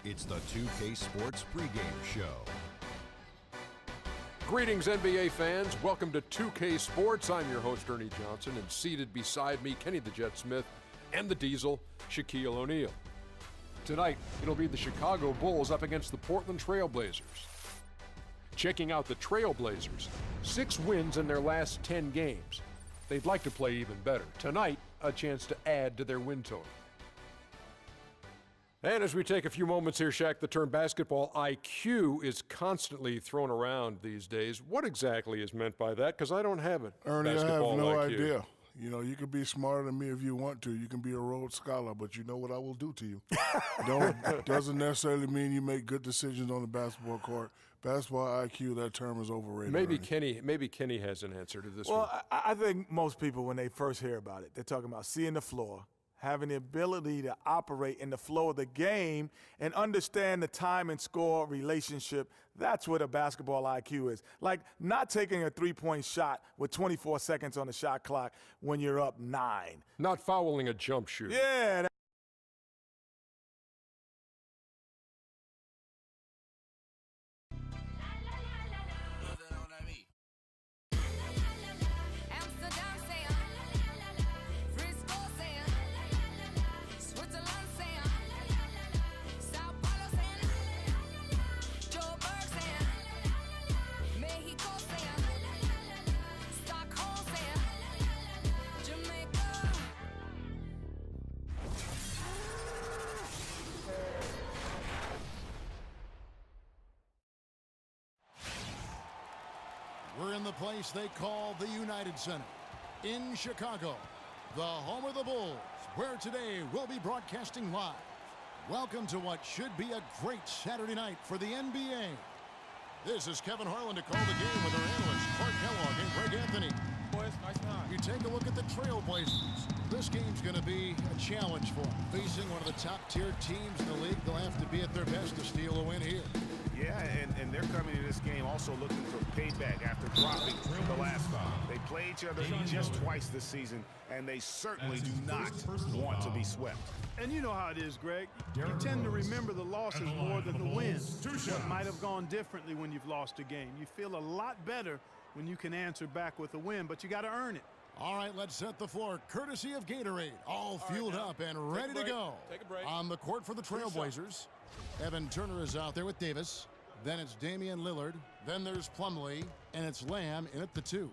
It's the 2K Sports pregame show. Greetings, NBA fans. Welcome to 2K Sports. I'm your host, Ernie Johnson, and seated beside me, Kenny the Jet Smith, and the Diesel, Shaquille O'Neal. Tonight, it'll be the Chicago Bulls up against the Portland Trail Blazers. Checking out the Trail Blazers, 6 wins in their last 10 games. They'd like to play even better. Tonight, a chance to add to their win total. And as we take a few moments here, Shaq, the term basketball IQ is constantly thrown around these days. What exactly is meant by that? Because I don't have it. Ernie, I have basketball no IQ. idea. You know, you can be smarter than me if you want to. You can be a Rhodes Scholar, but you know what I will do to you. Doesn't necessarily mean you make good decisions on the basketball court. Basketball IQ, that term is overrated. Maybe Kenny has an answer to this one. Well, I think most people, when they first hear about it, they're talking about seeing the floor, having the ability to operate in the flow of the game and understand the time and score relationship. That's what a basketball IQ is. Like not taking a three-point shot with 24 seconds on the shot clock when you're up 9. Not fouling a jump shoot. Yeah. We're in the place they call the United Center in Chicago, the home of the Bulls, where today we'll be broadcasting live. Welcome to what should be a great Saturday night for the NBA. This is Kevin Harlan to call the game with our analysts Clark Kellogg and Greg Anthony. Boys, nice time. You take a look at the Trailblazers. This game's going to be a challenge for them. Facing one of the top-tier teams in the league, they'll have to be at their best to steal a win here. Yeah, and they're coming to this game also looking for payback after dropping the last time. They play each other just twice this season, and they certainly do not want to be swept. And you know how it is, Greg. You tend to remember the losses more than the wins. What might have gone differently when you've lost a game. You feel a lot better when you can answer back with a win, but you got to earn it. All right, let's set the floor. Courtesy of Gatorade, all fueled up and ready to go. Take a break. On the court for the Trailblazers, Evan Turner is out there with Davis. Then it's Damian Lillard. Then there's Plumlee, and it's Lamb in at the 2.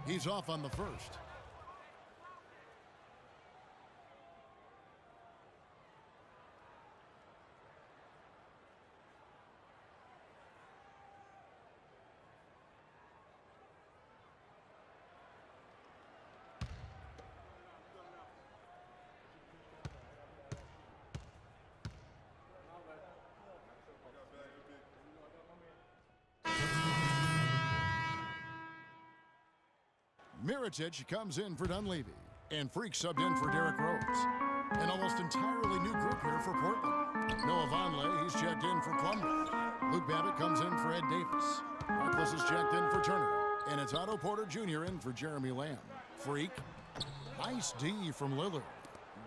He's off on the first. Mirotic comes in for Dunleavy, and Freak subbed in for Derrick Rose. An almost entirely new group here for Portland. Noah Vonleh, he's checked in for Plumlee. Luke Babbitt comes in for Ed Davis. Marcus is checked in for Turner. And it's Otto Porter Jr. in for Jeremy Lamb. Freak, nice D from Lillard.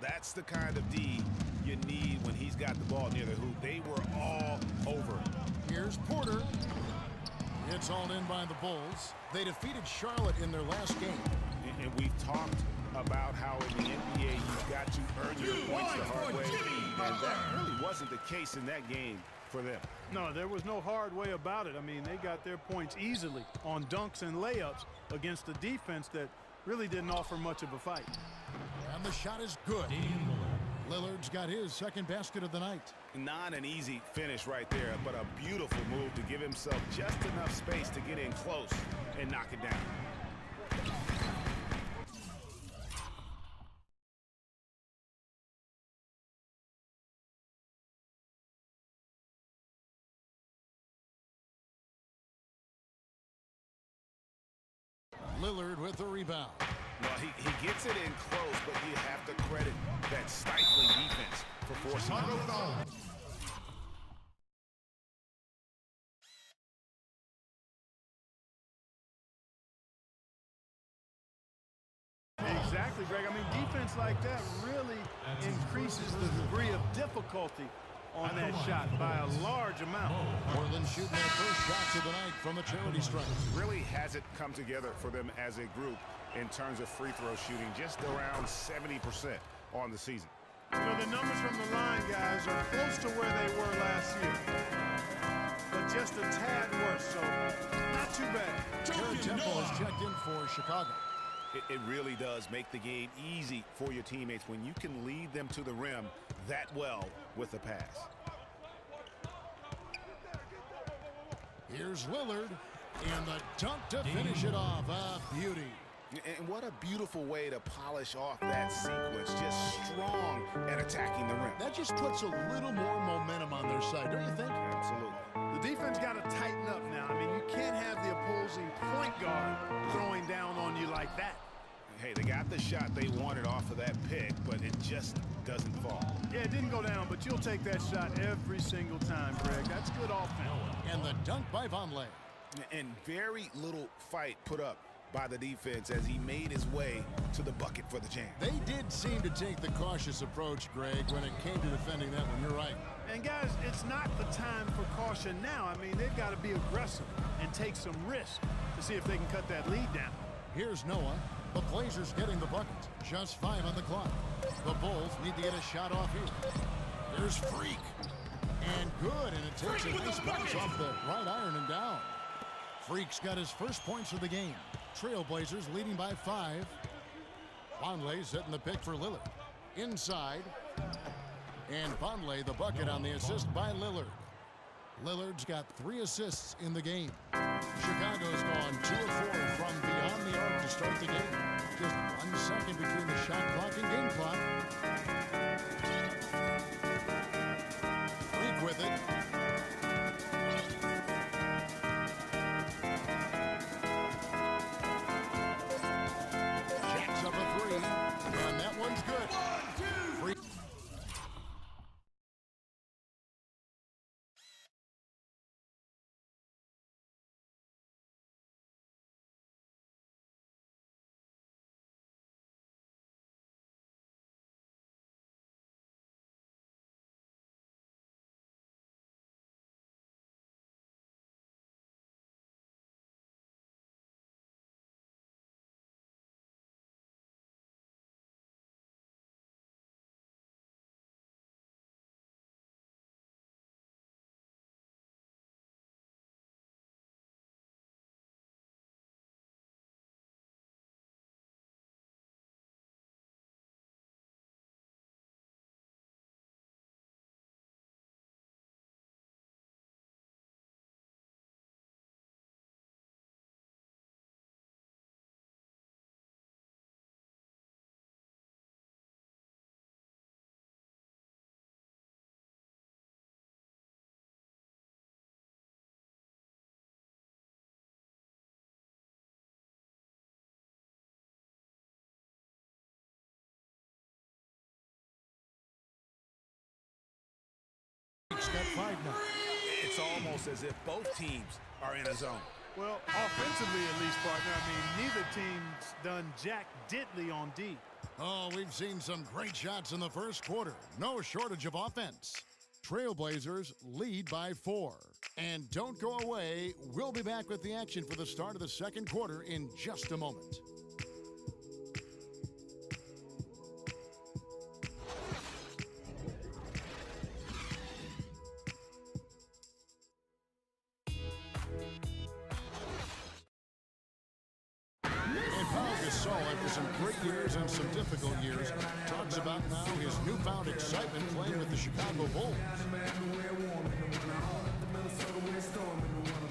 That's the kind of D you need when he's got the ball near the hoop. They were all over him. Here's Porter. It's all in by the Bulls. They defeated Charlotte in their last game. And we've talked about how in the NBA you've got to earn your points the hard way. And that really wasn't the case in that game for them. No, there was no hard way about it. I mean, they got their points easily on dunks and layups against a defense that really didn't offer much of a fight. And the shot is good. Lillard's got his second basket of the night. Not an easy finish right there, but a beautiful move to give himself just enough space to get in close and knock it down. Lillard with the rebound. Well, he gets it in close, but you have to credit that stifling defense for forcing it. Exactly, Greg. I mean, defense defense like that really increases the degree of difficulty on that shot by a large amount. Portland shooting their first shots of the night from the charity stripe. Really hasn't come together for them as a group in terms of free throw shooting, just around 70% on the season. You know, the numbers from the line, guys, are close to where they were last year, but just a tad worse, so not too bad. Jared Temple is checked in for Chicago. It really does make the game easy for your teammates when you can lead them to the rim that well with a pass. Here's Lillard, and the dunk to finish it off. A beauty. And what a beautiful way to polish off that sequence. Just strong at attacking the rim. That just puts a little more momentum on their side, don't you think? Absolutely. The defense got to tighten up now. I mean, you can't have the opposing point guard throwing down on you like that. Hey, they got the shot they wanted off of that pick, but it just doesn't fall. Yeah, it didn't go down, but you'll take that shot every single time, Greg. That's good offense. And the dunk by Vonleh. And very little fight put up by the defense as he made his way to the bucket for the jam. They did seem to take the cautious approach, Greg, when it came to defending that one. You're right. And, guys, it's not the time for caution now. I mean, they've got to be aggressive and take some risk to see if they can cut that lead down. Here's Noah. The Blazers getting the bucket. Just 5 on the clock. The Bulls need to get a shot off here. Here's Freak. And good, and it takes a nice bounce off the right iron and down. Freak's got his first points of the game. Trailblazers leading by 5. Vonleh setting the pick for Lillard. Inside. And Vonleh the bucket on the assist by Lillard. Lillard's got 3 assists in the game. Chicago's gone 2 of 4 from beyond the arc to start the game. Just 1 second between the shot clock and game clock. Freak with it. Jacks up a 3, and that one's good. Freak. Got 5 now. It's almost as if both teams are in a zone. Well, offensively at least, partner, I mean, neither team's done jack diddly on D. Oh, we've seen some great shots in the first quarter. No shortage of offense. Trailblazers lead by 4. And don't go away. We'll be back with the action for the start of the second quarter in just a moment. After some great years and some difficult years, talks about now his newfound excitement playing with the Chicago Bulls.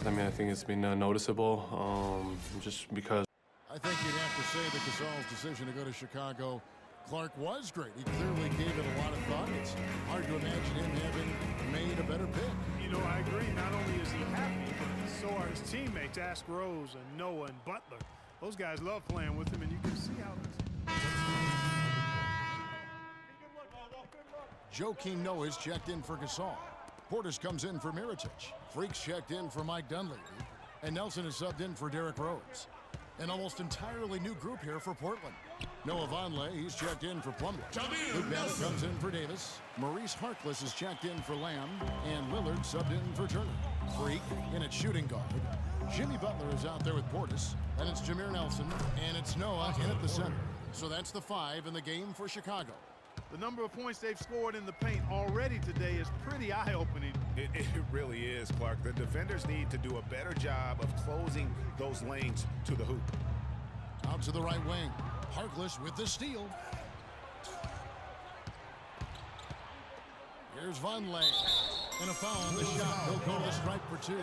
I mean, I think it's been noticeable just because. I think you'd have to say that Gasol's decision to go to Chicago, Clark, was great. He clearly gave it a lot of thought. It's hard to imagine him having made a better pick. You know, I agree. Not only is he happy, but so are his teammates, Ask Rose and Noah and Butler. Those guys love playing with him, and you can see how Joakim Noah's checked in for Gasol. Portis comes in for Mirotic. Freak's checked in for Mike Dunleavy. And Nelson is subbed in for Derrick Rose. An almost entirely new group here for Portland. Noah Vonleh, he's checked in for Plumlee. Luke Bannon comes in for Davis. Maurice Harkless is checked in for Lamb. And Lillard subbed in for Turner. Freak in at shooting guard. Jimmy Butler is out there with Portis. And it's Jameer Nelson. And it's Noah in at the center. So that's the 5 in the game for Chicago. The number of points they've scored in the paint already today is pretty eye-opening. It really is, Clark. The defenders need to do a better job of closing those lanes to the hoop. Out to the right wing. Harkless with the steal. Here's Vonleh. And a foul on the shot. He'll go to the stripe for 2.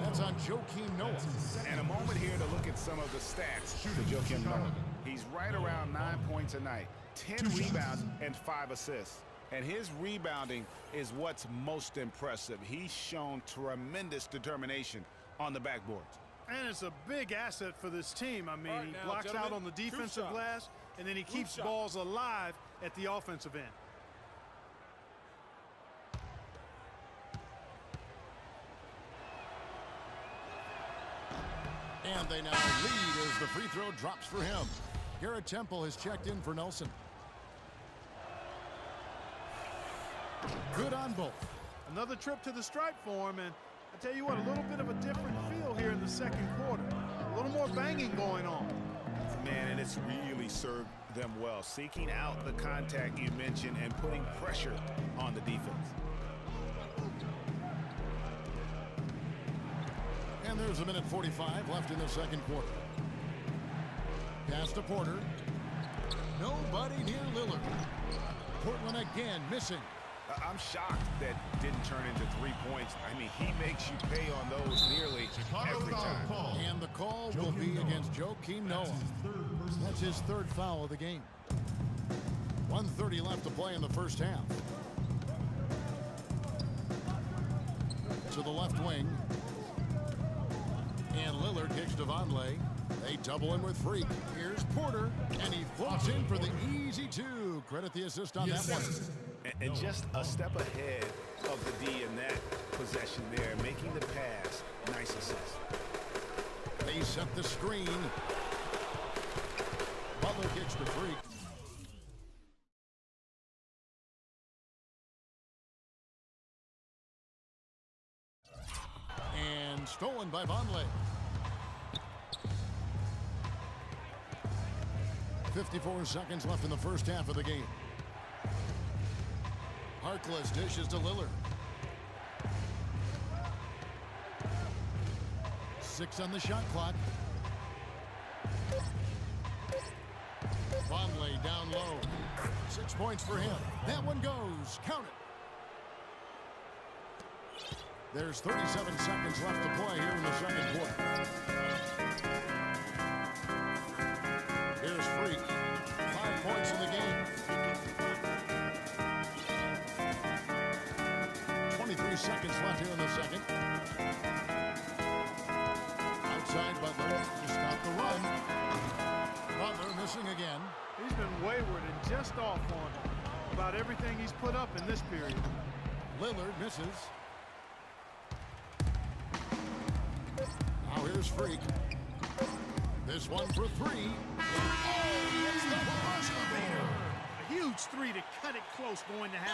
That's on Joakim Noah. And a moment here to look at some of the stats for Joakim Noah. He's right around 9 points a night, 10 rebounds, and 5 assists. And his rebounding is what's most impressive. He's shown tremendous determination on the backboards. And it's a big asset for this team. I mean, he blocks out on the defensive glass, and then he keeps balls alive at the offensive end. And they now lead as the free throw drops for him. Garrett Temple has checked in for Nelson. Good on both. Another trip to the stripe for him, and I tell you what, a little bit of a different feel here in the second quarter. A little more banging going on. Man, and it's really served them well. Seeking out the contact you mentioned and putting pressure on the defense. And there's a minute 45 left in the second quarter. Pass to Porter. Nobody near Lillard. Portland again missing. I'm shocked that didn't turn into 3 points. I mean, he makes you pay on those nearly every time. And the call will be against Joakim Noah. That's his 3rd foul of the game. 1:30 left to play in the first half. To the left wing. And Lillard kicks to Vonleh. They double him with Freak. Here's Porter, and he floats in for the easy 2. Credit the assist on that one. And just a step ahead of the D in that possession there, making the pass. Nice assist. They set the screen. Butler kicks to Freak. And stolen by Vonleh. 54 seconds left in the first half of the game. Harkless dishes to Lillard. 6 on the shot clock. Vonleh down low. 6 points for him. That one goes. Count it. There's 37 seconds left to play here in the second quarter. Here's Freak. 5 points in the game. 23 seconds left here in the second. Outside Butler to stop the run. Butler missing again. He's been wayward and just off on about everything he's put up in this period. Lillard misses. Now here's Freak. This one for 3. Oh, it's the buzzer beater. A huge 3 to cut it close going to happen.